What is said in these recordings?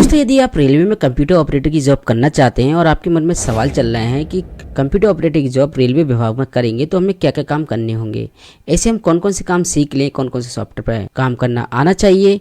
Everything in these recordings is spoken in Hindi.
दोस्तों, यदि आप रेलवे में कंप्यूटर ऑपरेटर की जॉब करना चाहते हैं और आपके मन में सवाल चल रहे हैं कि कंप्यूटर ऑपरेटर की जॉब रेलवे विभाग में करेंगे तो हमें क्या क्या काम करने होंगे, ऐसे हम कौन कौन से काम सीख लें, कौन कौन से सॉफ्टवेयर पर काम करना आना चाहिए,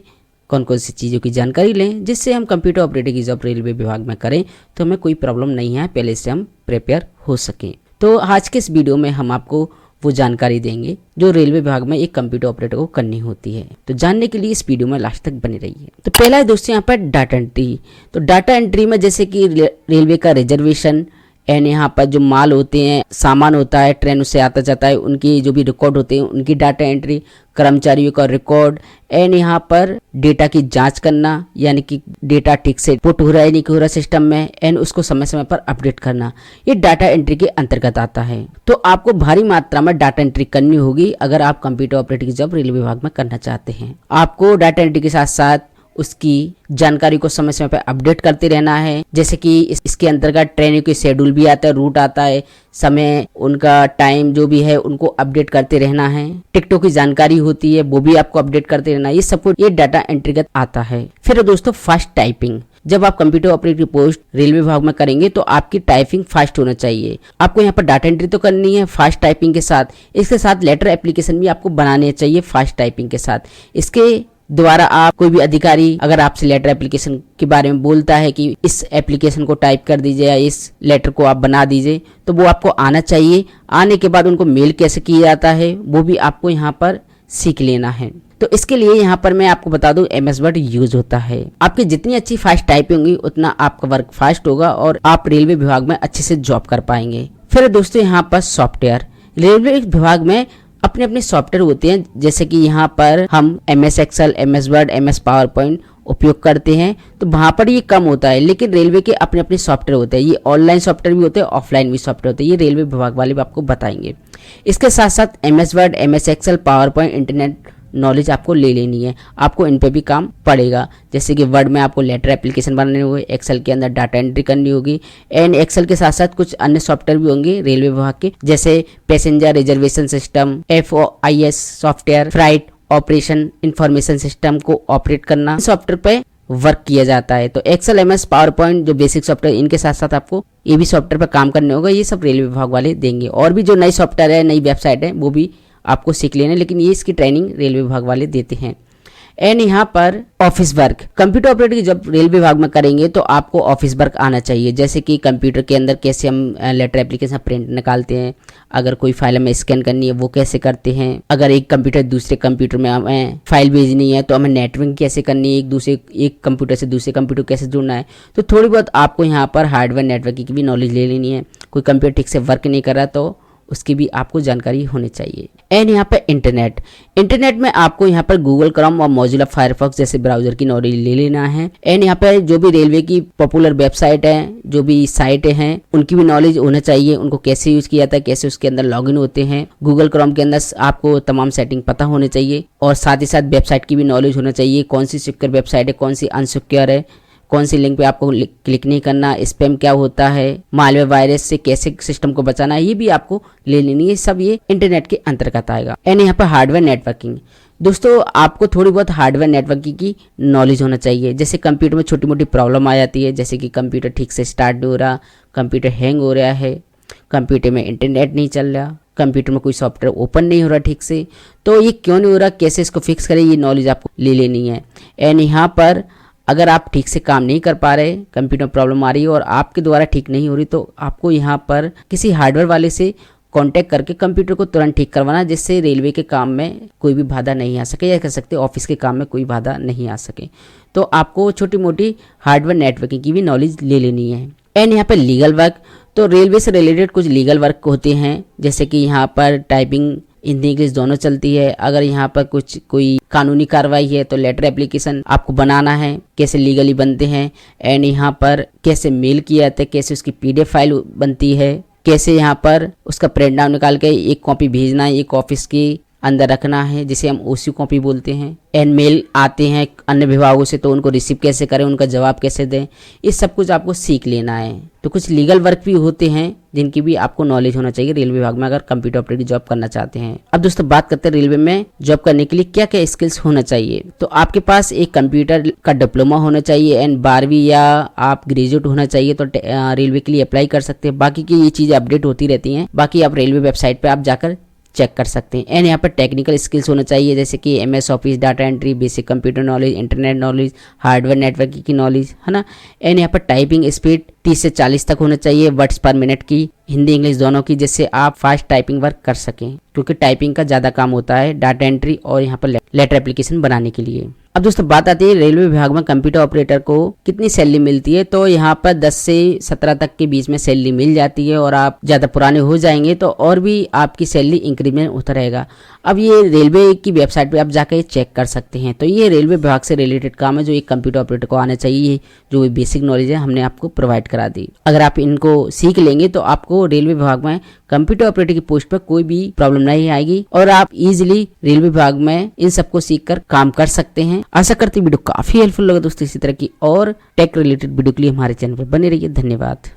कौन कौन सी चीज़ों की जानकारी लें जिससे हम कंप्यूटर ऑपरेटर की जॉब रेलवे विभाग में करें तो हमें कोई प्रॉब्लम नहीं है, पहले से हम प्रिपेयर हो सकें। तो आज के इस वीडियो में हम आपको वो जानकारी देंगे जो रेलवे विभाग में एक कंप्यूटर ऑपरेटर को करनी होती है। तो जानने के लिए इस वीडियो में लास्ट तक बने रहिए। तो पहला है दोस्तों यहाँ पर डाटा एंट्री। तो डाटा एंट्री में जैसे कि रेलवे का रिजर्वेशन एंड यहाँ पर जो माल होते हैं, सामान होता है, ट्रेन से आता जाता है, उनकी जो भी रिकॉर्ड होते हैं उनकी डाटा एंट्री, कर्मचारियों का रिकॉर्ड एंड यहाँ पर डेटा की जांच करना, यानी कि डेटा ठीक से पुट हो रहा है नहीं हो रहा सिस्टम में, एंड उसको समय समय पर अपडेट करना, ये डाटा एंट्री के अंतर्गत आता है। तो आपको भारी मात्रा में डाटा एंट्री करनी होगी अगर आप कंप्यूटर ऑपरेटर की जॉब रेलवे विभाग में करना चाहते हैं। आपको डाटा एंट्री के साथ साथ उसकी जानकारी को समय समय पर अपडेट करते रहना है। जैसे कि इसके अंतर्गत ट्रेनों के शेड्यूल भी आता है, रूट आता है, समय, उनका टाइम जो भी है उनको अपडेट करते रहना है। टिकटों की जानकारी होती है वो भी आपको अपडेट करते रहना है। ये सब कुछ ये डाटा एंट्रीगत आता है। फिर दोस्तों फास्ट टाइपिंग। जब आप कंप्यूटर ऑपरेटर की पोस्ट रेलवे विभाग में करेंगे तो आपकी टाइपिंग फास्ट होना चाहिए। आपको यहाँ पर डाटा एंट्री तो करनी है फास्ट टाइपिंग के साथ, इसके साथ लेटर एप्लीकेशन भी आपको बनाने चाहिए फास्ट टाइपिंग के साथ। इसके द्वारा आप कोई भी अधिकारी अगर आपसे लेटर एप्लीकेशन के बारे में बोलता है कि इस एप्लीकेशन को टाइप कर दीजिए या इस लेटर को आप बना दीजिए, तो वो आपको आना चाहिए। आने के बाद उनको मेल कैसे किया जाता है वो भी आपको यहाँ पर सीख लेना है। तो इसके लिए यहाँ पर मैं आपको बता दूं MS वर्ड यूज होता है। आपकी जितनी अच्छी फास्ट टाइपिंग होगी उतना आपका वर्क फास्ट होगा और आप रेलवे विभाग में अच्छे से जॉब कर पाएंगे। फिर दोस्तों यहाँ पर सॉफ्टवेयर, रेलवे विभाग में अपने अपने सॉफ्टवेयर होते हैं। जैसे कि यहाँ पर हम MS Excel, MS Word, MS PowerPoint उपयोग करते हैं, तो वहाँ पर ये कम होता है। लेकिन रेलवे के अपने अपने सॉफ्टवेयर होते हैं। ये ऑनलाइन सॉफ्टवेयर भी होते हैं, ऑफलाइन भी सॉफ्टवेयर होते हैं। ये रेलवे विभाग वाले भी आपको बताएंगे। इसके साथ साथ MS Word, MS Excel, PowerPoint, internet knowledge आपको ले लेनी है। आपको इन पे भी काम पड़ेगा। जैसे कि वर्ड में आपको लेटर एप्लीकेशन बनाने होंगे, एक्सेल के अंदर डाटा एंट्री करनी होगी, एंड एक्सेल के साथ साथ कुछ अन्य सॉफ्टवेयर भी होंगे रेलवे विभाग के, जैसे passenger reservation system, FOIS software, flight operation information system को ऑपरेट करना, सॉफ्टवेयर पे वर्क किया जाता है। तो एक्सेल, MS, पावर पॉइंट जो बेसिक सॉफ्टवेयर, इनके साथ साथ आपको ये भी सॉफ्टवेयर पर काम करने होगा। ये सब रेलवे विभाग वाले देंगे। और भी जो नई सॉफ्टवेयर है, नई वेबसाइट है, वो भी आपको सीख लेना है, लेकिन ये इसकी ट्रेनिंग रेलवे विभाग वाले देते हैं। एंड यहाँ पर ऑफिस वर्क, कंप्यूटर ऑपरेटर की जब रेलवे विभाग में करेंगे तो आपको ऑफिस वर्क आना चाहिए। जैसे कि कंप्यूटर के अंदर कैसे हम लेटर एप्लीकेशन प्रिंट निकालते हैं, अगर कोई फाइल हमें स्कैन करनी है वो कैसे करते हैं, अगर एक कंप्यूटर दूसरे कंप्यूटर में हमें फाइल भेजनी है तो हमें नेटवर्किंग कैसे करनी है, एक कंप्यूटर से दूसरे कंप्यूटर कैसे जुड़ना है। तो थोड़ी बहुत आपको यहाँ पर हार्डवेयर नेटवर्किंग की भी नॉलेज ले लेनी है। कोई कंप्यूटर ठीक से वर्क नहीं कर रहा तो उसकी भी आपको जानकारी होनी चाहिए। एंड यहाँ पर इंटरनेट में आपको यहाँ पर गूगल क्रोम और मोजिला फायरफॉक्स जैसे ब्राउजर की नॉलेज ले लेना है। एंड यहाँ पर जो भी रेलवे की पॉपुलर वेबसाइट है, जो भी साइटें हैं, उनकी भी नॉलेज होना चाहिए। उनको कैसे यूज किया जाता है, कैसे उसके अंदर लॉगिन होते हैं। गूगल क्रोम के अंदर आपको तमाम सेटिंग पता होने चाहिए और साथ ही साथ वेबसाइट की भी नॉलेज होना चाहिए। कौन सी सिक्योर वेबसाइट है, कौन सी अनसिक्योर है, कौन सी लिंक पे आपको क्लिक नहीं करना, स्पैम क्या होता है, मालवेयर वायरस से कैसे सिस्टम को बचाना है, ये भी आपको ले लेनी है। सब ये इंटरनेट के अंतर्गत आएगा। एंड यहाँ पर हार्डवेयर नेटवर्किंग, दोस्तों आपको थोड़ी बहुत हार्डवेयर नेटवर्किंग की नॉलेज होना चाहिए। जैसे कंप्यूटर में छोटी मोटी प्रॉब्लम आ जाती है, जैसे कि कंप्यूटर ठीक से स्टार्ट नहीं हो रहा, कंप्यूटर हैंग हो रहा है, कंप्यूटर में इंटरनेट नहीं चल रहा, कंप्यूटर में कोई सॉफ्टवेयर ओपन नहीं हो रहा ठीक से, तो ये क्यों नहीं हो रहा, कैसे इसको फिक्स करें, ये नॉलेज आपको ले लेनी है। एंड यहाँ पर अगर आप ठीक से काम नहीं कर पा रहे, कंप्यूटर में प्रॉब्लम आ रही है और आपके द्वारा ठीक नहीं हो रही, तो आपको यहाँ पर किसी हार्डवेयर वाले से कांटेक्ट करके कंप्यूटर को तुरंत ठीक करवाना, जिससे रेलवे के काम में कोई भी बाधा नहीं आ सके, या कह सकते ऑफिस के काम में कोई बाधा नहीं आ सके। तो आपको छोटी मोटी हार्डवेयर नेटवर्किंग की भी नॉलेज ले लेनी है। एंड यहाँ पर लीगल वर्क, तो रेलवे से रिलेटेड कुछ लीगल वर्क होते हैं, जैसे कि यहाँ पर टाइपिंग, हिंदी इंग्लिश दोनों चलती है। अगर यहाँ पर कोई कानूनी कार्रवाई है तो लेटर एप्लीकेशन आपको बनाना है, कैसे लीगली बनते हैं। एंड यहाँ पर कैसे मेल किया जाता है, कैसे उसकी PDF फाइल बनती है, कैसे यहाँ पर उसका प्रिंट आउट निकाल के एक कॉपी भेजना है एक ऑफिस की अंदर रखना है, जिसे हम ओसी कॉपी बोलते हैं। एंड मेल आते हैं अन्य विभागों से, तो उनको रिसीव कैसे करें, उनका जवाब कैसे दें, ये सब कुछ आपको सीख लेना है। तो कुछ लीगल वर्क भी होते हैं जिनकी भी आपको नॉलेज होना चाहिए रेलवे विभाग में, अगर कंप्यूटर ऑपरेटर की जॉब करना चाहते हैं। अब दोस्तों बात करते हैं रेलवे में जॉब करने के लिए क्या क्या स्किल्स होना चाहिए। तो आपके पास एक कंप्यूटर का डिप्लोमा होना चाहिए एंड 12वीं या आप ग्रेजुएट होना चाहिए, तो रेलवे के लिए अप्लाई कर सकते हैं। बाकी की ये चीजें अपडेट होती रहती हैं, बाकी आप रेलवे वेबसाइट पे आप जाकर चेक कर सकते हैं। एंड यहाँ पर टेक्निकल स्किल्स होना चाहिए, जैसे कि MS office, data entry, basic computer knowledge, internet knowledge, hardware networking की नॉलेज, है ना। एंड यहाँ पर टाइपिंग स्पीड 30 से 40 तक होना चाहिए वर्ड्स पर मिनट की, हिंदी इंग्लिश दोनों की, जिससे आप फास्ट टाइपिंग वर्क कर सकें, क्योंकि टाइपिंग का ज़्यादा काम होता है डाटा एंट्री और यहाँ पर लेटर एप्लीकेशन बनाने के लिए। अब दोस्तों बात आती है रेलवे विभाग में कंप्यूटर ऑपरेटर को कितनी सैलरी मिलती है। तो यहाँ पर 10 से 17 तक के बीच में सैलरी मिल जाती है, और आप ज़्यादा पुराने हो जाएंगे तो और भी आपकी सैलरी इंक्रीमेंट होता रहेगा। अब ये रेलवे की वेबसाइट पे आप जाकर चेक कर सकते हैं। तो ये रेलवे विभाग से रिलेटेड काम है जो एक कंप्यूटर ऑपरेटर को आना चाहिए, जो बेसिक नॉलेज है हमने आपको प्रोवाइड करा दी। अगर आप इनको सीख लेंगे तो आपको रेलवे विभाग में कंप्यूटर ऑपरेटर की पोस्ट पर कोई भी प्रॉब्लम नहीं आएगी, और आप इजीली रेलवे विभाग में इन सबको सीखकर काम कर सकते हैं। आशा करती वीडियो काफी हेल्पफुल लगा दोस्तों। इसी तरह की और टेक रिलेटेड वीडियो के लिए हमारे चैनल पर बने रहिए। धन्यवाद।